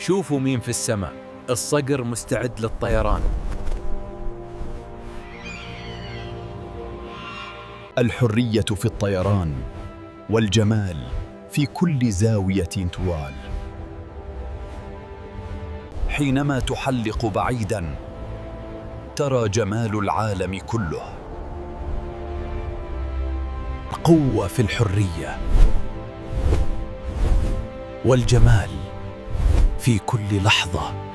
شوفوا مين في السماء، الصقر مستعد للطيران. الحرية في الطيران، والجمال في كل زاوية توال. حينما تحلق بعيداً ترى جمال العالم كله. القوة في الحرية، والجمال في كل لحظة.